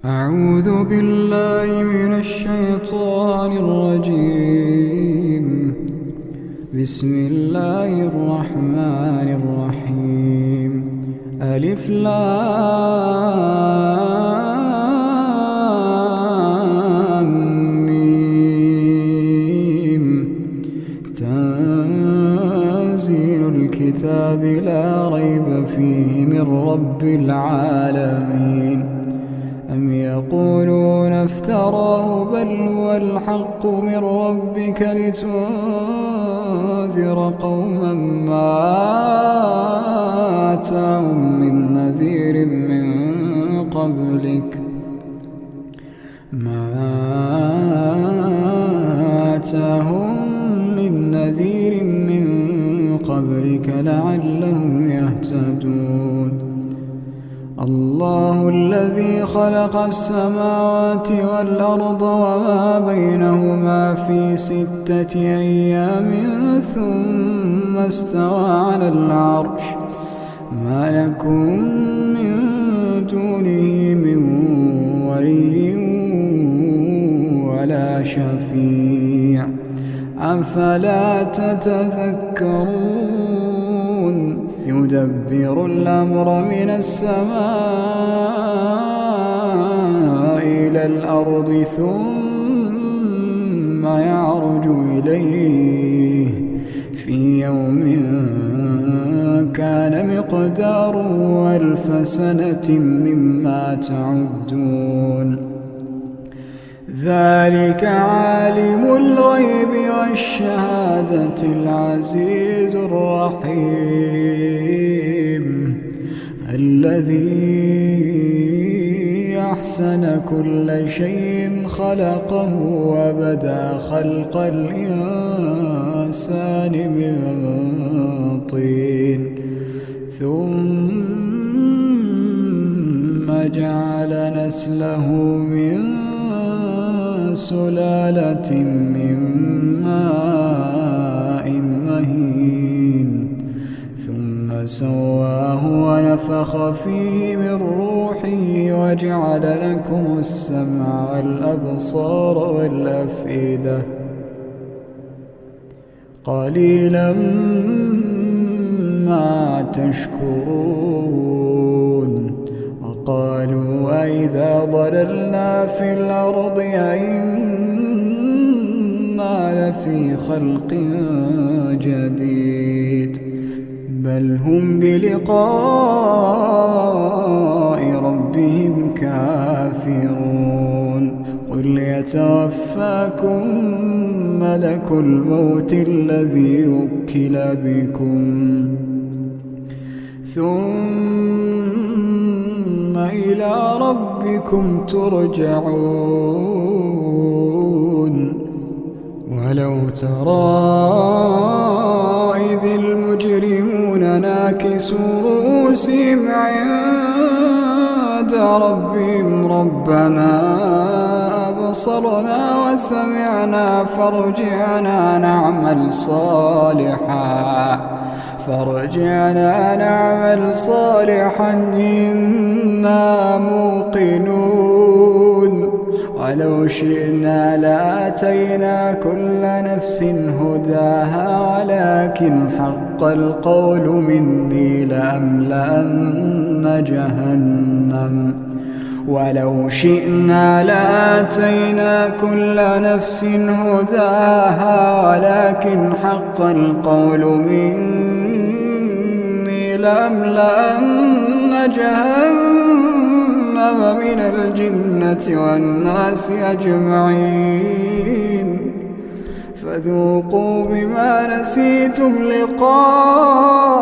أعوذ بالله من الشيطان الرجيم. بسم الله الرحمن الرحيم. ألف لام ميم. تنزيل الكتاب لا ريب فيه من رب العالمين. أم يقولون افتراه بل هو الحق من ربك لتنذر قوما ما آتاهم من نذير من قبلك لعلهم يهتدون. الله الذي خلق السماوات والأرض وما بينهما في 6 أيام ثم استوى على العرش. ما لكم من دونه من ولي ولا شفيع أفلا تتذكرون. يدبر الأمر من السماء إلى الأرض ثم يعرج إليه في يوم كان مقداره 1000 سنة مما تعدون. ذلك عالم الغيب والشهادة العزيز الرحيم الذي أحسن كل شيء خلقه وبدأ خلق الإنسان من طين ثم جعل نسله من سلالة من ماء مهين ثم سواه ونفخ فيه من روحه وجعل لكم السمع والأبصار والأفئدة قليلا ما تشكرون. وقالوا أئذا ضللنا في الأرض أئنا لفي خلق جديد بل هم بلقاء ربهم كافرون. قل يتوفاكم ملك الموت الذي وكل بكم ثم إلى ربكم ترجعون. ولو ترى إذ المجرمون ناكسوا رؤوسهم عند ربهم ربنا أبصرنا وسمعنا فارجعنا نعمل صالحا إنا موقنون. ولو شئنا لآتينا كل نفس هداها ولكن حق القول مني لأملأن جهنم. ولو شئنا لآتينا كل نفس هداها ولكن حق القول مني لأملأن جهنم من الجنة والناس أجمعين. فذوقوا بما نسيتم لقاء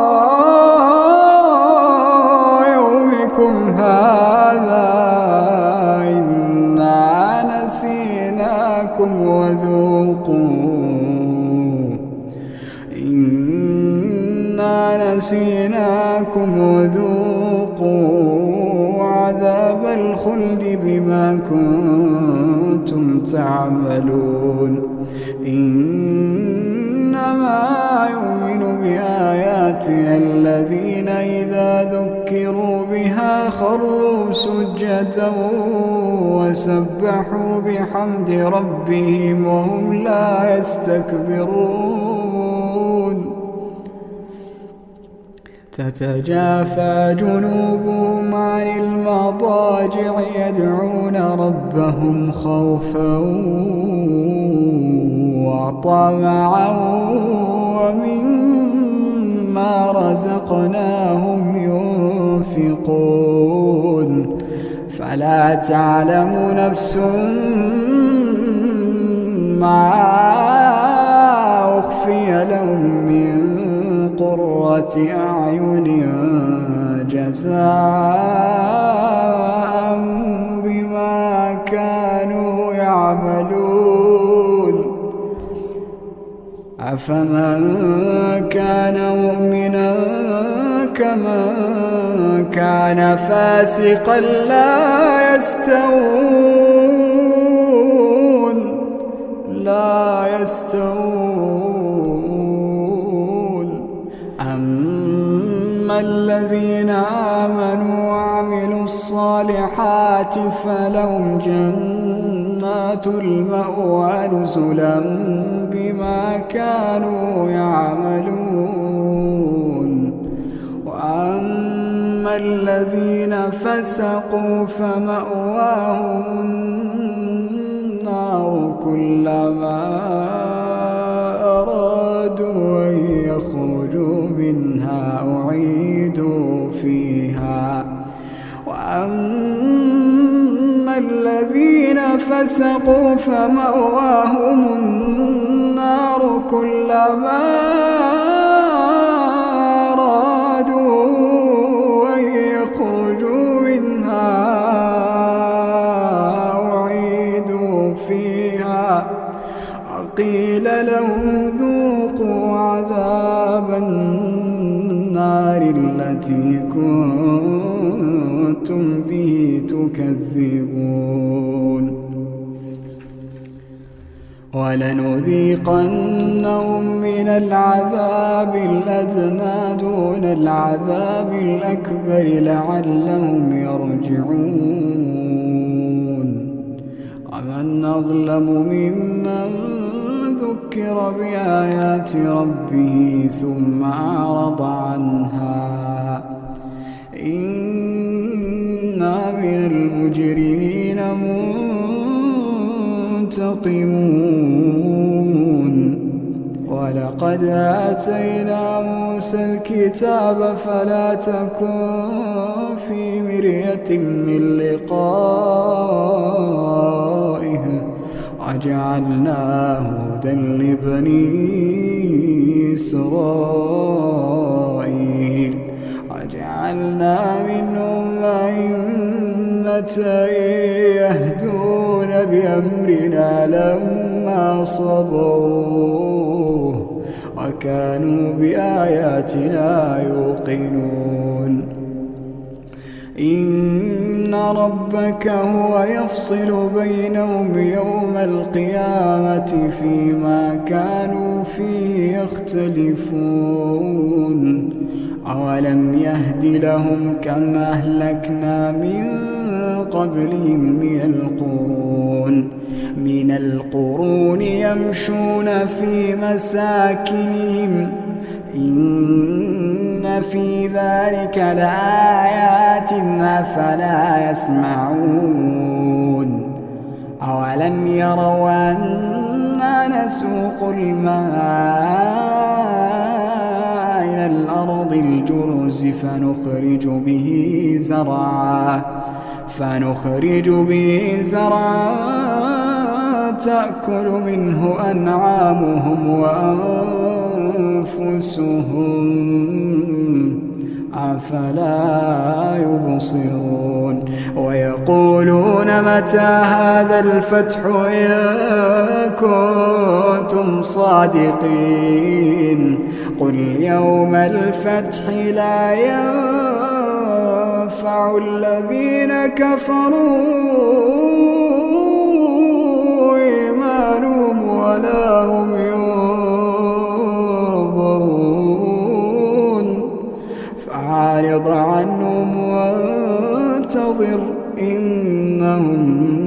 يومكم هذا إنا نسيناكم وذوقوا عذاب الخلد بما كنتم تعملون. إنما يؤمن بآياتنا الذين إذا ذكروا بها خروا سجدا وسبحوا بحمد ربهم وهم لا يستكبرون تتجافى جنوبهم عن المضاجع يدعون ربهم خوفا وطمعا ومما رزقناهم ينفقون فلا تعلم نفس ما أخفي لهم من قرة أعين جزاء بما كانوا يعملون أفمن كان مؤمنا كمن كان فاسقا لا يستوون أما الذين آمنوا وعملوا الصالحات فلهم جنات المأوى نزلا بما كانوا يعملون وأما الذين فسقوا فمأواهم النار كلما أرادوا أن يخرجوا منها أعيدوا فيها وأما الذين فسقوا فمأواهم النار كلما أرادوا أن يخرجوا منها أعيدوا فيها وقيل لهم ذوقوا عذاب النار التي كنتم به تكذبون ولنذيقنهم من العذاب الأدنى دون العذاب الأكبر لعلهم يرجعون ومن أظلم ممن ذكر بآيات ربه ثم أعرض عنها إنا من المجرمين منتقمون ولقد آتينا موسى الكتاب فلا تكن في مرية من لقائه وجعلناه هدى لبني إسرائيل وجعلنا منهم أئمة يهدون بأمرنا لما صبروا وكانوا بآياتنا يوقنون إن ربك هو يفصل بينهم يوم القيامة فيما كانوا فيه يختلفون أولم يهد لهم كم أهلكنا من قبلهم من القرون يمشون في مساكنهم إن في ذلك لآيات أفلا يسمعون أولم يروا أنا نسوق الماء إلى الأرض الجرز فنخرج به زرعا تأكل منه أنعامهم وأنفسهم أفلا يبصرون ويقولون متى هذا الفتح إن كنتم صادقين قل يوم الفتح لا ينفع الذين كفروا إيمانهم ولا هم ينظرون فأعرض عنهم إنهم